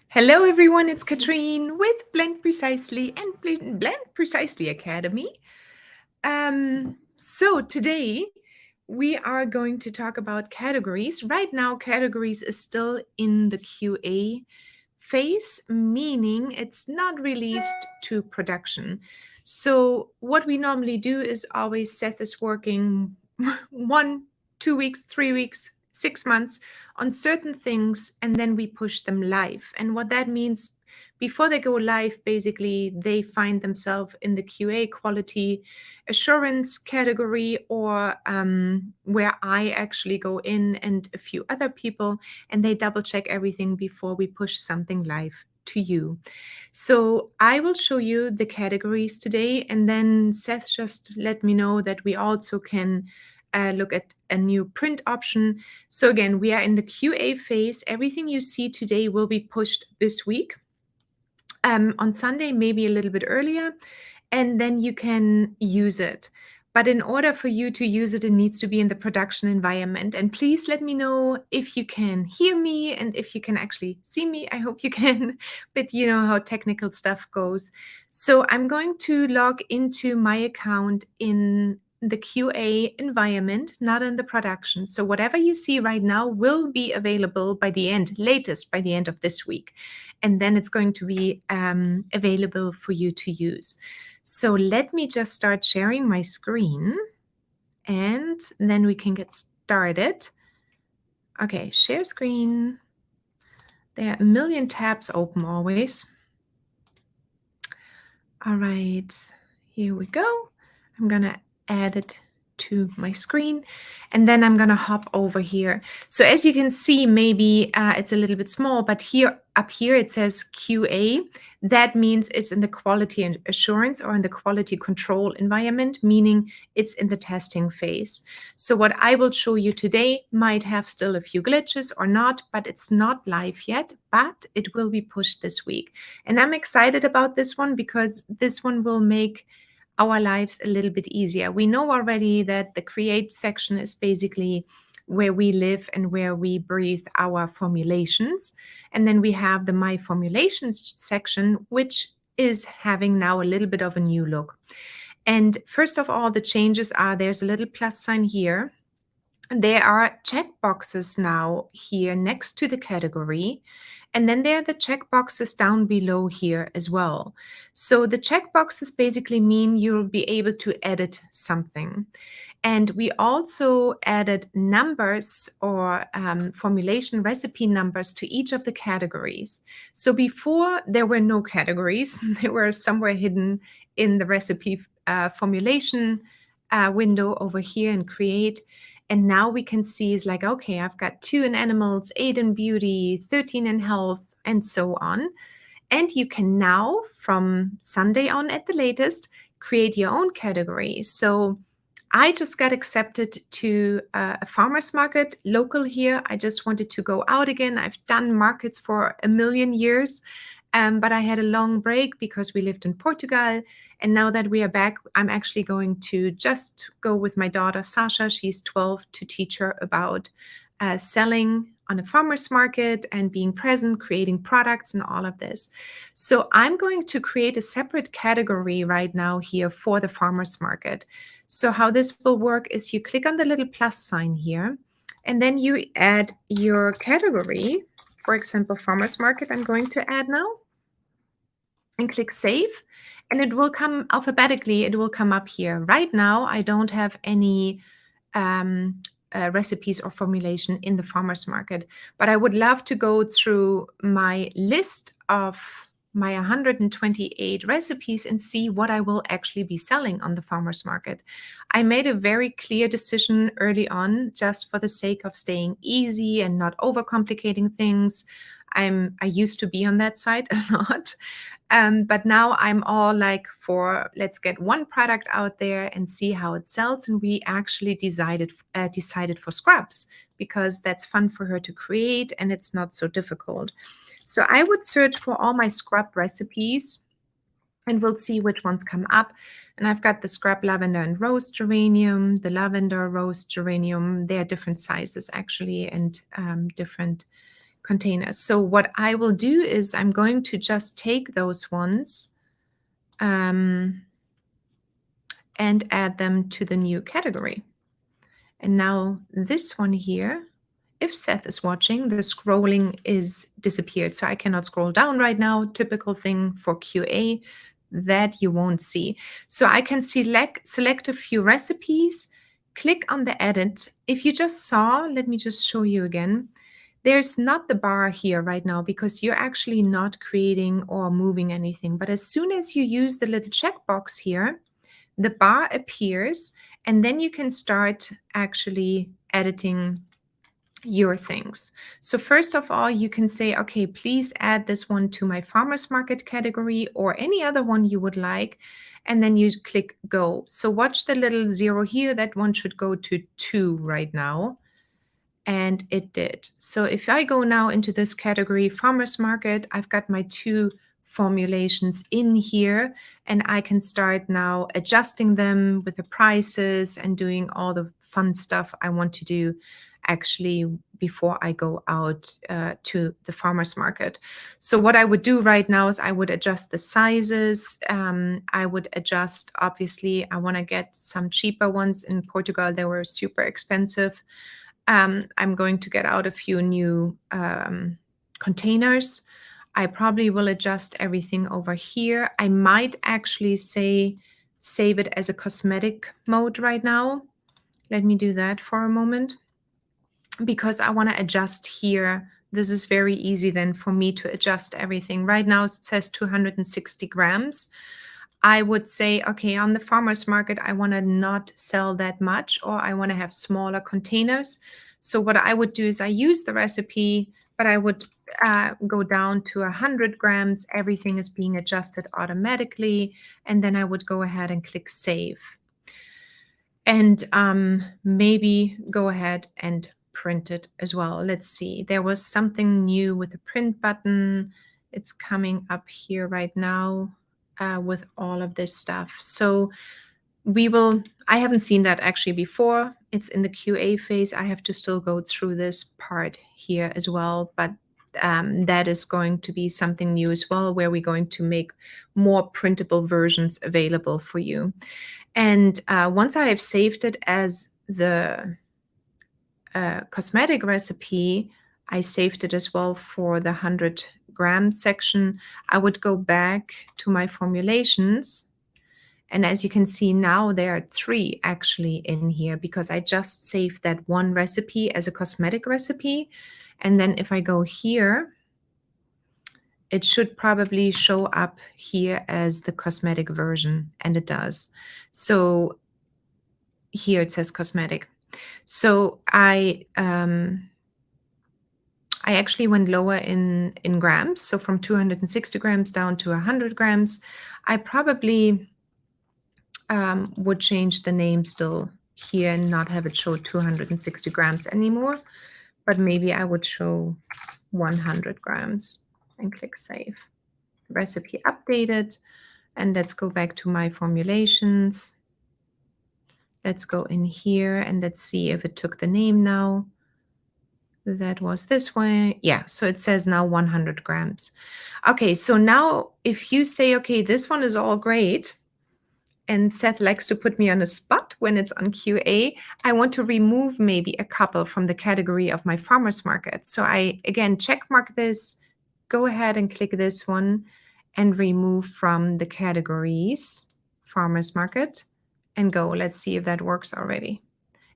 Hello, everyone. It's Katrin with Blend Precisely and Blend Precisely Academy. So today we are going to talk about categories. Right now, categories is still in the QA phase, meaning it's not released to production. So what we normally do is always Seth is working 1, 2 weeks, 3 weeks, 6 months on certain things, and then we push them live. And what that means, before they go live, basically they find themselves in the QA quality assurance category, or where I actually go in and a few other people, and they double check everything before we push something live to you. So I will show you the categories today, and then Seth just let me know that we also can look at a new print option. So again, we are in the QA phase. Everything you see today will be pushed this week. On Sunday, maybe a little bit earlier, and then you can use it. But in order for you to use it, it needs to be in the production environment. And please let me know if you can hear me and if you can actually see me. I hope you can, but you know how technical stuff goes. So I'm going to log into my account in the QA environment, not in the production. So whatever you see right now will be available by the end, latest by the end of this week. And then it's going to be available for you to use. So let me just start sharing my screen, and then we can get started. Okay, share screen. There are a million tabs open always. All right, here we go. I'm gonna add it to my screen, and then I'm gonna hop over here. So as you can see, maybe it's a little bit small, but here up here it says QA. That means it's in the quality and assurance or in the quality control environment, meaning it's in the testing phase. So what I will show you today might have still a few glitches or not, but it's not live yet, but it will be pushed this week. And I'm excited about this one because this one will make our lives a little bit easier. We know already that the create section is basically where we live and where we breathe our formulations. And then we have the My Formulations section, which is having now a little bit of a new look. And first of all, the changes are there's a little plus sign here. There are check boxes now here next to the category. And then there are the check boxes down below here as well. So the check boxes basically mean you'll be able to edit something. And we also added numbers or formulation recipe numbers to each of the categories. So before there were no categories, they were somewhere hidden in the recipe formulation window over here in Create. And now we can see is like, okay, I've got 2 in animals, 8 in beauty, 13 in health, and so on. And you can now, from Sunday on at the latest, create your own category. So I just got accepted to a farmer's market local here. I just wanted to go out again. I've done markets for a million years, but I had a long break because we lived in Portugal. And now that we are back, I'm actually going to just go with my daughter, Sasha. She's 12, to teach her about selling on a farmer's market and being present, creating products and all of this. So I'm going to create a separate category right now here for the farmer's market. So how this will work is you click on the little plus sign here, and then you add your category. For example, farmer's market, I'm going to add now, and click save. And it will come alphabetically, it will come up here. Right now, I don't have any recipes or formulation in the farmer's market, but I would love to go through my list of my 128 recipes and see what I will actually be selling on the farmer's market. I made a very clear decision early on, just for the sake of staying easy and not overcomplicating things. I used to be on that side a lot. But now I'm all like for let's get one product out there and see how it sells. And we actually decided for scrubs because that's fun for her to create and it's not so difficult. So I would search for all my scrub recipes and we'll see which ones come up. And I've got the scrub lavender and rose geranium, the lavender rose geranium. They are different sizes actually and different containers. So what I will do is I'm going to just take those ones and add them to the new category. And now this one here, if Seth is watching, the scrolling is disappeared. So I cannot scroll down right now. Typical thing for QA that you won't see. So I can select a few recipes, click on the edit. If you just saw, let me just show you again. There's not the bar here right now because you're actually not creating or moving anything. But as soon as you use the little checkbox here, the bar appears, and then you can start actually editing your things. So first of all, you can say, okay, please add this one to my farmers market category or any other one you would like. And then you click go. So watch the little 0 here. That one should go to 2 right now. And it did. So if I go now into this category, farmers market, I've got my 2 formulations in here, and I can start now adjusting them with the prices and doing all the fun stuff I want to do actually before I go out to the farmers market. So what I would do right now is I would adjust the sizes. I would adjust, obviously, I want to get some cheaper ones. In Portugal, they were super expensive. I'm going to get out a few new containers. I probably will adjust everything over here. I might actually say save it as a cosmetic mode right now. Let me do that for a moment because I want to adjust here. This is very easy then for me to adjust everything. Right now it says 260 grams. I would say, okay, on the farmer's market, I want to not sell that much, or I want to have smaller containers. So what I would do is I use the recipe, but I would go down to 100 grams. Everything is being adjusted automatically. And then I would go ahead and click save. And maybe go ahead and print it as well. Let's see. There was something new with the print button. It's coming up here right now. With all of this stuff. So I haven't seen that actually before. It's in the QA phase. I have to still go through this part here as well, but that is going to be something new as well, where we're going to make more printable versions available for you. And once I have saved it as the cosmetic recipe, I saved it as well for the 100-gram section. I would go back to my formulations. And as you can see now, there are 3 actually in here because I just saved that one recipe as a cosmetic recipe. And then if I go here, it should probably show up here as the cosmetic version, and it does. So here it says cosmetic. So I actually went lower in grams, so from 260 grams down to 100 grams. I probably would change the name still here and not have it show 260 grams anymore, but maybe I would show 100 grams and click save. Recipe updated, and let's go back to my formulations. Let's go in here and let's see if it took the name now. That was this way. Yeah, so it says now 100 grams. Okay, so now if you say, okay, this one is all great, and Seth likes to put me on a spot when it's on QA, I want to remove maybe a couple from the category of my farmer's market. So I, again, check mark this, go ahead and click this one and remove from the categories, farmer's market, and go. Let's see if that works already.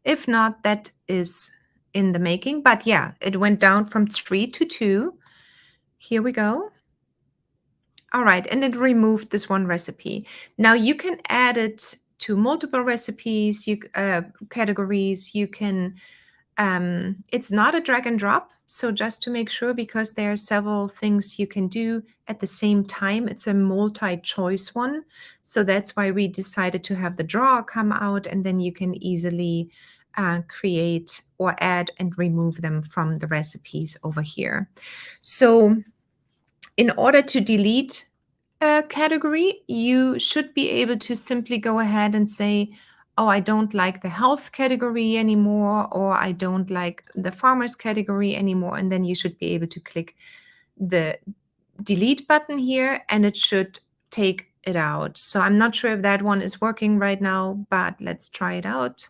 If not, that is in the making. But yeah, it went down from 3 to 2. Here we go. All right, and it removed this one recipe. Now you can add it to multiple recipes, categories. You can, it's not a drag and drop. So just to make sure, because there are several things you can do at the same time, it's a multi-choice one. So that's why we decided to have the drawer come out, and then you can easily create or add and remove them from the recipes over here. So in order to delete a category, you should be able to simply go ahead and say, oh, I don't like the health category anymore, or I don't like the farmers category anymore. And then you should be able to click the delete button here and it should take it out. So I'm not sure if that one is working right now, but let's try it out.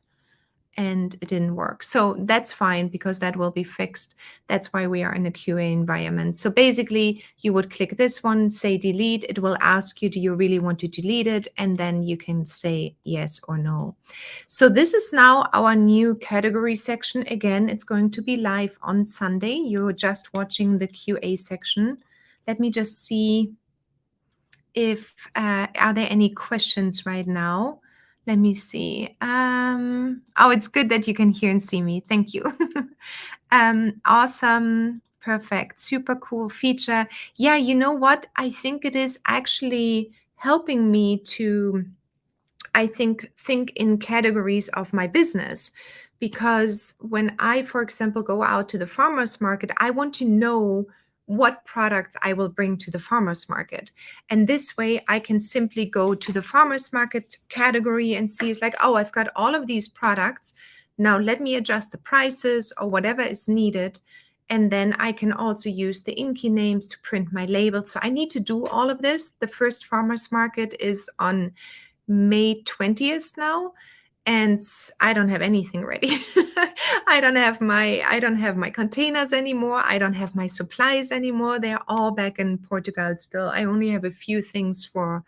And it didn't work. So that's fine because that will be fixed. That's why we are in a QA environment. So basically you would click this one, say delete. It will ask you, do you really want to delete it? And then you can say yes or no. So this is now our new category section. Again, it's going to be live on Sunday. You're just watching the QA section. Let me just see if, are there any questions right now? Let me see. Oh, it's good that you can hear and see me. Thank you. Awesome. Perfect. Super cool feature. Yeah, you know what? I think it is actually helping me to, I think in categories of my business. Because when I, for example, go out to the farmer's market, I want to know what products I will bring to the farmer's market. And this way I can simply go to the farmer's market category and see it's like, oh, I've got all of these products. Now let me adjust the prices or whatever is needed. And then I can also use the Inky names to print my labels. So I need to do all of this. The first farmer's market is on May 20th now, and I don't have anything ready. I don't have my containers anymore. I don't have my supplies anymore. They're all back in Portugal still. I only have a few things for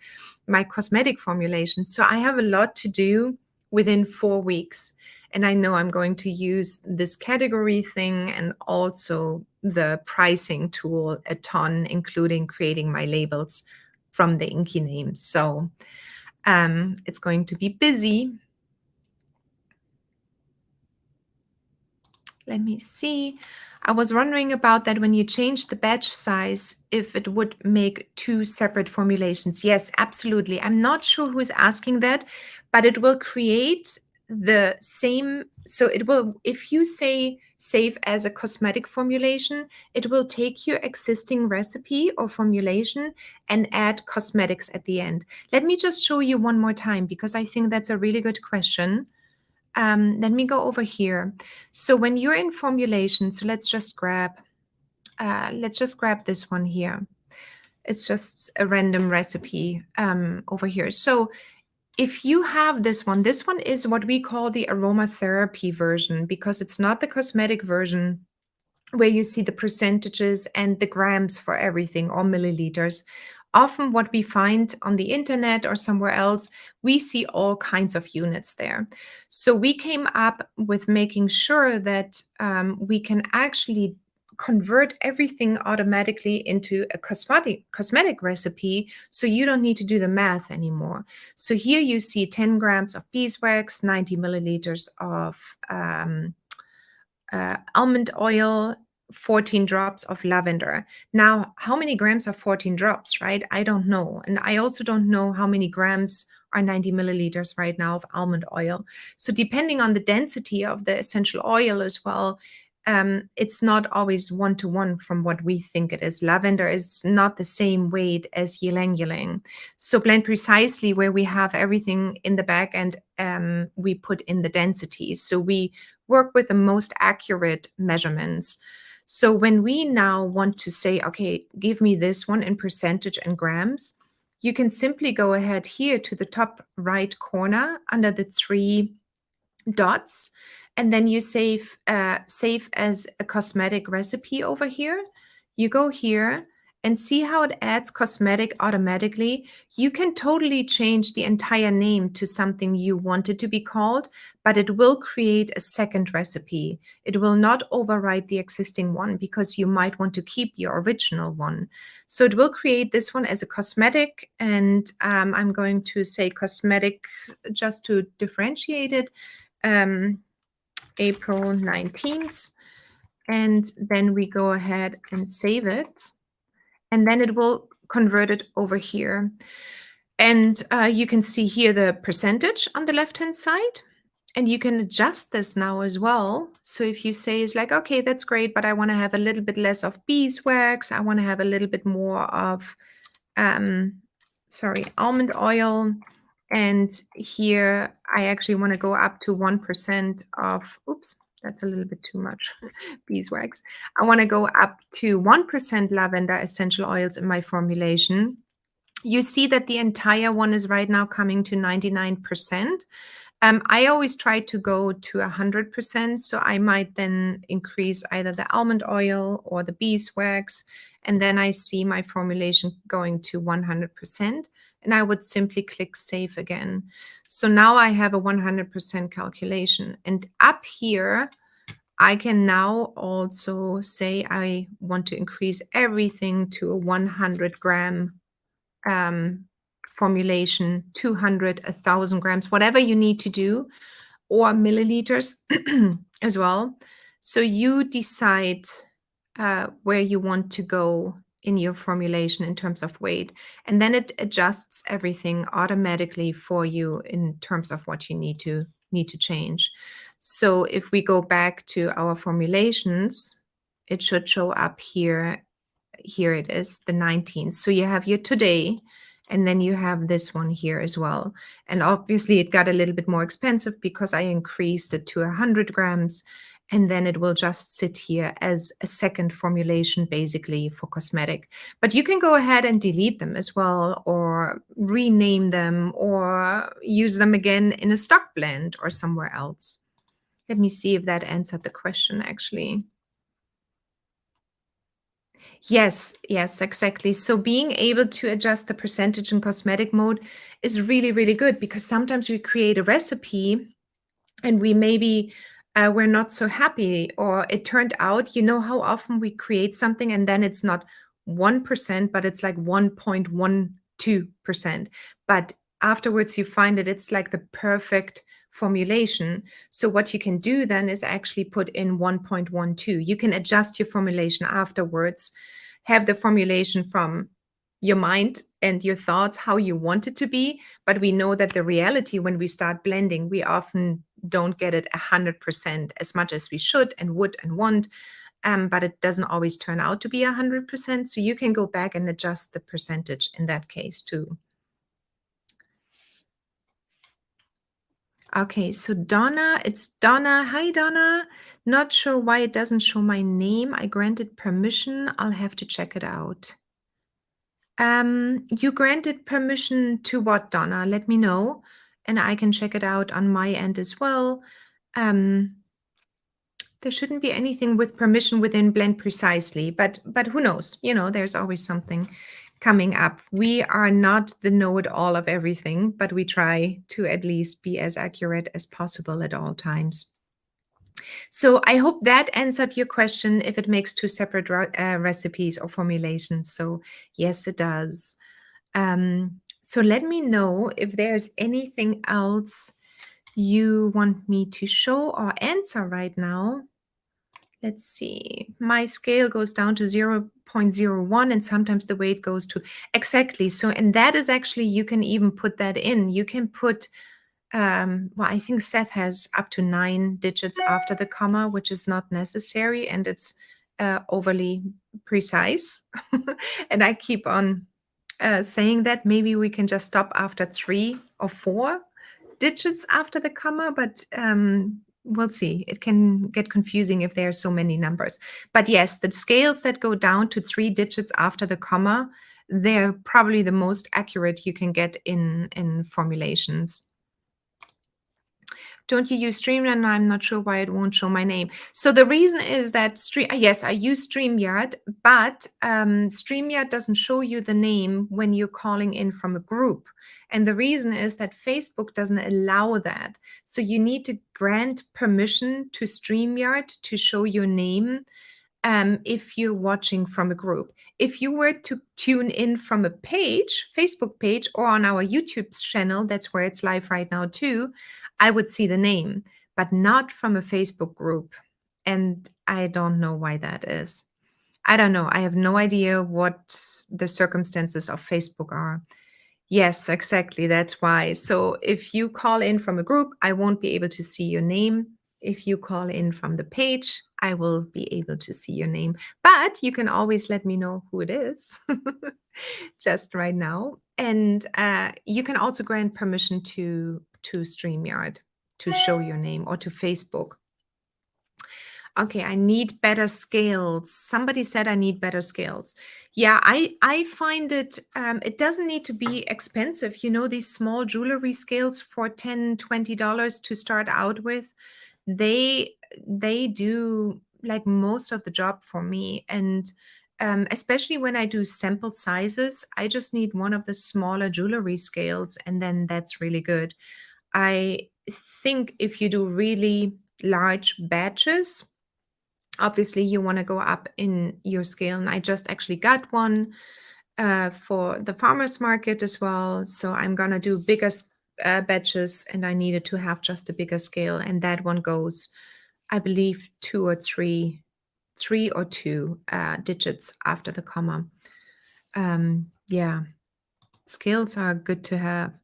my cosmetic formulation. So I have a lot to do within 4 weeks. And I know I'm going to use this category thing and also the pricing tool a ton, including creating my labels from the Inky names. So it's going to be busy. Let me see. I was wondering about that when you change the batch size, if it would make 2 separate formulations. Yes, absolutely. I'm not sure who is asking that, but it will create the same. So it will, if you say save as a cosmetic formulation, it will take your existing recipe or formulation and add cosmetics at the end. Let me just show you one more time because I think that's a really good question. Let me go over here. So when you're in formulation, so let's just grab this one here. It's just a random recipe over here. So if you have this one is what we call the aromatherapy version because it's not the cosmetic version where you see the percentages and the grams for everything or milliliters. Often what we find on the internet or somewhere else, we see all kinds of units there. So we came up with making sure that we can actually convert everything automatically into a cosmetic recipe, so you don't need to do the math anymore. So here you see 10 grams of beeswax, 90 milliliters of almond oil, 14 drops of lavender. Now, how many grams are 14 drops, right? I don't know. And I also don't know how many grams are 90 milliliters right now of almond oil. So depending on the density of the essential oil as well, it's not always one-to-one from what we think it is. Lavender is not the same weight as ylang ylang. So Blend Precisely, where we have everything in the back and we put in the density. So we work with the most accurate measurements. So when we now want to say, okay, give me this one in percentage and grams, you can simply go ahead here to the top right corner under the 3 dots, and then you save as a cosmetic recipe over here. You go here and see how it adds cosmetic automatically. You can totally change the entire name to something you want it to be called, but it will create a second recipe. It will not overwrite the existing one because you might want to keep your original one. So it will create this one as a cosmetic, and I'm going to say cosmetic just to differentiate it. April 19th, and then we go ahead and save it, and then it will convert it over here. And you can see here the percentage on the left-hand side, and you can adjust this now as well. So if you say it's like, okay, that's great, but I want to have a little bit less of beeswax, I want to have a little bit more of, almond oil, And here I actually want to go up to 1% of, oops, that's a little bit too much beeswax. I want to go up to 1% lavender essential oils in my formulation. You see that the entire one is right now coming to 99%. I always try to go to 100%, so I might then increase either the almond oil or the beeswax, and then I see my formulation going to 100%, and I would simply click save again. So now I have a 100% calculation, and up here, I can now also say I want to increase everything to a 100 gram um, formulation, 200, 1,000 grams, whatever you need to do, or milliliters as well. So you decide where you want to go in your formulation in terms of weight, and then it adjusts everything automatically for you in terms of what you need to change. So if we go back to our formulations, it should show up here. Here it is, the 19th. So you have your today, and then you have this one here as well. And obviously it got a little bit more expensive because I increased it to 100 grams, and then it will just sit here as a second formulation basically for cosmetic. But you can go ahead and delete them as well, or rename them, or use them again in a stock blend or somewhere else. Let me see if that answered the question actually. Yes, yes, exactly. So being able to adjust the percentage in cosmetic mode is really, really good, because sometimes we create a recipe and we maybe we're not so happy, or it turned out, how often we create something and then it's not 1%, but it's like 1.12%. But afterwards you find that it's like the perfect formulation. So what you can do then is actually put in 1.12. You can adjust your formulation afterwards, have the formulation from your mind and your thoughts how you want it to be. But we know that the reality, when we start blending, we often don't get it 100% as much as we should and would and want. But it doesn't always turn out to be 100%. So you can go back and adjust the percentage in that case too. Okay, so Donna, it's Donna. Hi, Donna. Not sure why it doesn't show my name. I granted permission. I'll have to check it out. You granted permission to what, Donna? Let me know, and I can check it out on my end as well. Um, there shouldn't be anything with permission within Blend Precisely, but who knows? There's always something coming up. We are not the know-it-all of everything, but we try to at least be as accurate as possible at all times. So I hope that answered your question, if it makes two separate recipes or formulations. So yes, it does. So let me know if there's anything else you want me to show or answer right now. Let's see. My scale goes down to 0.01, and sometimes the weight goes to exactly. So, and that is actually, you can even put that in. You can put, well, I think Seth has up to 9 digits after the comma, which is not necessary, and it's overly precise. And I keep on saying that maybe we can just stop after 3 or 4 digits after the comma, but we'll see. It can get confusing if there are so many numbers. But yes, the scales that go down to 3 digits after the comma, they're probably the most accurate you can get in formulations. Don't you use StreamYard? I'm not sure why it won't show my name. So the reason is that yes, I use StreamYard, but StreamYard doesn't show you the name when you're calling in from a group. And the reason is that Facebook doesn't allow that. So you need to grant permission to StreamYard to show your name if you're watching from a group. If you were to tune in from a page, Facebook page, or on our YouTube channel, that's where it's live right now too, I would see the name, but not from a Facebook group. And I don't know why that is. I don't know. I have no idea what the circumstances of Facebook are. Yes, exactly. That's why. So if you call in from a group, I won't be able to see your name. If you call in from the page, I will be able to see your name. But you can always let me know who it is just right now. And you can also grant permission to StreamYard to show your name, or to Facebook. Okay, I need better scales. Somebody said I need better scales. Yeah, I find it, it doesn't need to be expensive. You know, these small jewelry scales for $10, $20 to start out with, they do like most of the job for me. And especially when I do sample sizes, I just need one of the smaller jewelry scales, and then that's really good. I think if you do really large batches, obviously you want to go up in your scale. And I just actually got one for the farmers market as well. So I'm gonna do bigger batches, and I needed to have just a bigger scale. And that one goes, I believe, three or two digits after the comma. Yeah, scales are good to have.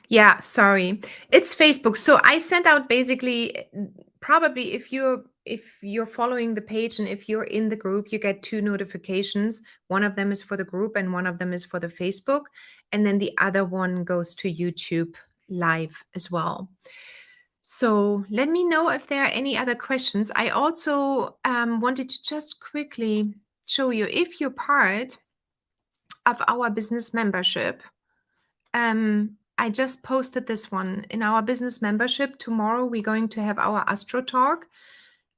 Yeah, sorry. It's Facebook. So I sent out basically, probably if you're following the page and if you're in the group, you get two notifications. One of them is for the group and one of them is for the Facebook. And then the other one goes to YouTube live as well. So let me know if there are any other questions. I also wanted to just quickly show you, if you're part of our business membership. I just posted this one in our business membership. Tomorrow we're going to have our Astro Talk.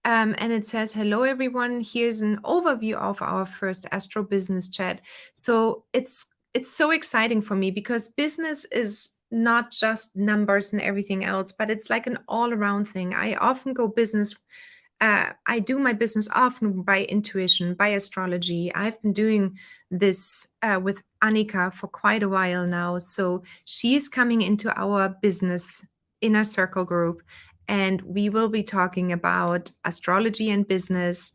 And it says, hello, everyone. Here's an overview of our first Astro Business Chat. So it's so exciting for me, because business is not just numbers and everything else, but it's like an all-around thing. I often go business. I do my business often by intuition, by astrology. I've been doing this with Annika for quite a while now. So she's coming into our business inner circle group, and we will be talking about astrology and business,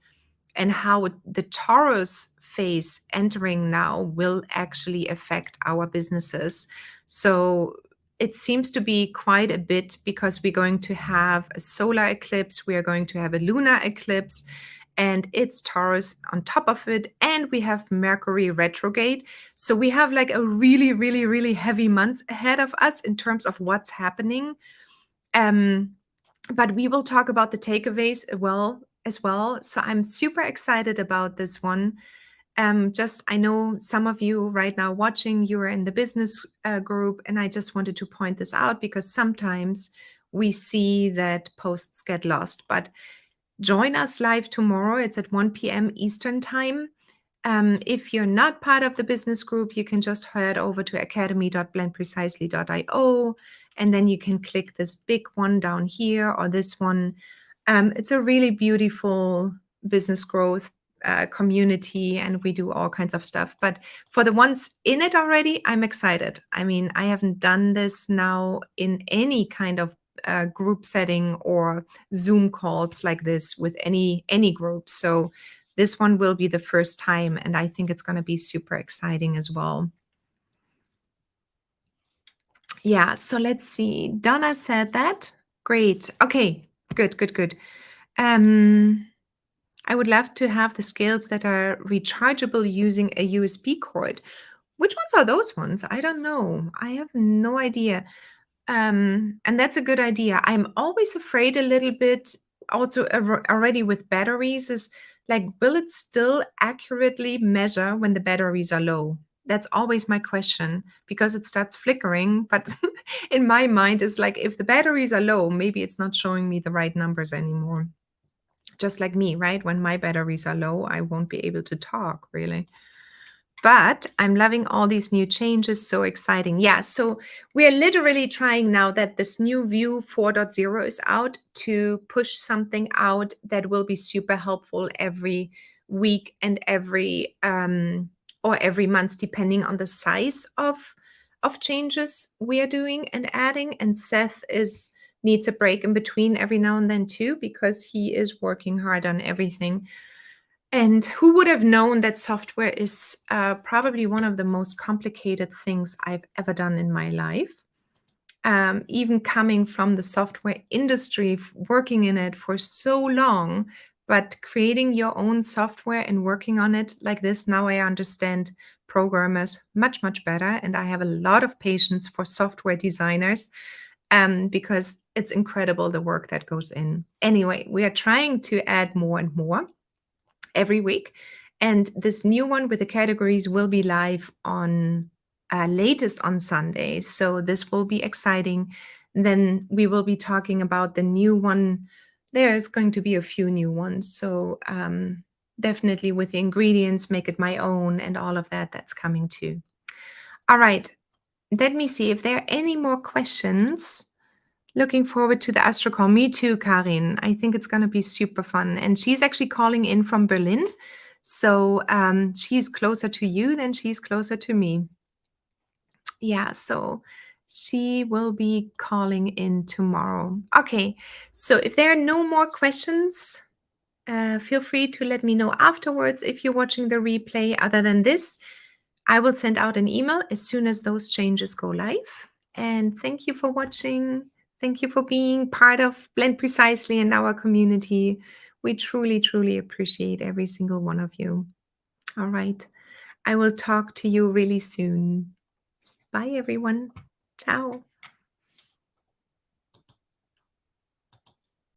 and how the Taurus phase entering now will actually affect our businesses. So it seems to be quite a bit, because we're going to have a solar eclipse, we are going to have a lunar eclipse, and it's Taurus on top of it, and we have Mercury retrograde. So we have like a really, really, really heavy months ahead of us in terms of what's happening. But we will talk about the takeaways as well. So I'm super excited about this one. I know some of you right now watching, you are in the business group, and I just wanted to point this out, because sometimes we see that posts get lost. But join us live tomorrow. It's at 1 p.m. Eastern time. If you're not part of the business group, you can just head over to academy.blendprecisely.io, and then you can click this big one down here, or this one. It's a really beautiful business growth community, and we do all kinds of stuff. But for the ones in it already, I'm excited. I mean, I haven't done this now in any kind of group setting or Zoom calls like this with any group. So this one will be the first time, and I think it's going to be super exciting as well. Yeah, so let's see. Donna said that. Great. Okay, good. I would love to have the scales that are rechargeable using a USB cord. Which ones are those ones? I don't know. I have no idea. And that's a good idea. I'm always afraid a little bit also already with batteries, is like, will it still accurately measure when the batteries are low? That's always my question, because it starts flickering. But in my mind, it's like, if the batteries are low, maybe it's not showing me the right numbers anymore. Just like me, right? When my batteries are low, I won't be able to talk really. But I'm loving all these new changes. So exciting. Yeah. So we're literally trying now that this new View 4.0 is out, to push something out that will be super helpful every week and every month, depending on the size of changes we are doing and adding. And Seth needs a break in between every now and then too, because he is working hard on everything. And who would have known that software is probably one of the most complicated things I've ever done in my life. Even coming from the software industry, working in it for so long, But creating your own software and working on it like this, now I understand programmers much, much better. And I have a lot of patience for software designers because it's incredible the work that goes in. Anyway, we are trying to add more and more every week. And this new one with the categories will be live on latest on Sunday. So this will be exciting. Then we will be talking about the new one. There's going to be a few new ones. So definitely with the ingredients, make it my own and all of that, that's coming too. All right. Let me see if there are any more questions. Looking forward to the Astro Call. Me too, Karin. I think it's going to be super fun. And she's actually calling in from Berlin. So she's closer to you than she's closer to me. Yeah, so she will be calling in tomorrow. Okay, so if there are no more questions, feel free to let me know afterwards if you're watching the replay. Other than this, I will send out an email as soon as those changes go live. And thank you for watching. Thank you for being part of Blend Precisely in our community. We truly, truly appreciate every single one of you. All right. I will talk to you really soon. Bye, everyone. Ciao.